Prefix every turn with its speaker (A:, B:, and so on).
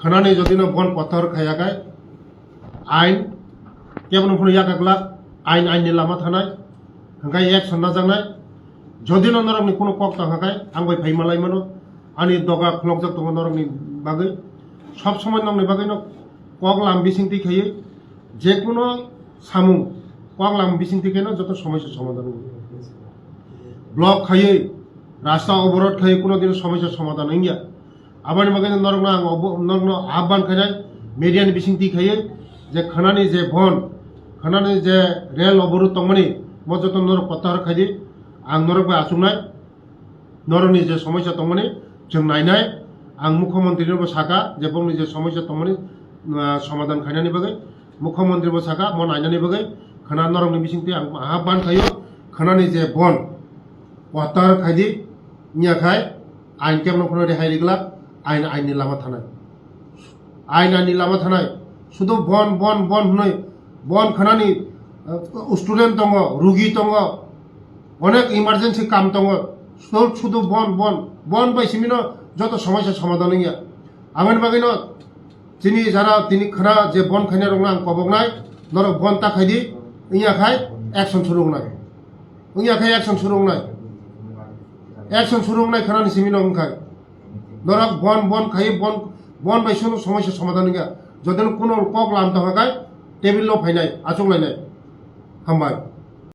A: খানানি যদি বন পথর খায়াকায় আইন কেবল ফোন ইয়াকাকলা আইন আইননি লাमा थानाय हांगाय एक्शन नाजांनाय যদি নরকনি কোনো কক থাকায় आंबाय फाइमालाय मानो आंनि दगा खलकजक दङ नरकनि बागै सब समय नंनि बागै কক লাম बिसिंथि खायो जेकुनो सामु কক লাম बिसिंथि खायो যত সমস্যা সমাধান ব্লক খাयो রাস্তা অবরোধ খাयो কোনো দিন সমস্যা সমাধান হইয়া আবার বাগै নরকনা নরকनो आह्वान खानाय मिडियानि बिसिंथि खायो जे खानानि जे बन खानानि जे रेल अबरोध दंमोन मजत नरक पत्थर खायदि आं नरक आसुंनाय नरकनि जे समस्या दंमोन जों नायनाय आं मुख्यमंत्रीनोबो साका जे बंनि जे समस्या दंमोन समाधान खायनानि बागै मुख्यमंत्रीबो साका मन नायनानि बागै खाना नरकनि बिसिंथि आं आह्वान खायो खानानि जे बन पत्थर खायदि नियाखाय आइन केमन कोनो रेहाय रिगला आइन आइननि लामा थानाय आइन आइननि लामा थानाय शुधु बन बन बन हुनै बन खानानि स्टूडेंट दङ रुगि दङ अनेक इमार्जेंसि काम दङ शुधु बन बन बन बायसिमिनो যত সমস্যা সমাধান হইয়া आंनि बागैनो जिनि जारा दिनि खाना जे बन खायनाय रंना आं कबकनाय नरक बन ताखायदि इयाखाय एक्शन सुरुंनाय इयाखाय एक्शन सुरुंनाय खानानि सिमिनो ओंखाय नरक बन बन खायो बन बन बायसिनो समस्या समाधान हइया जदन कोनो কক लाम थाखाय टेबिल लो फायनाय आचंलायनाय हामबाय।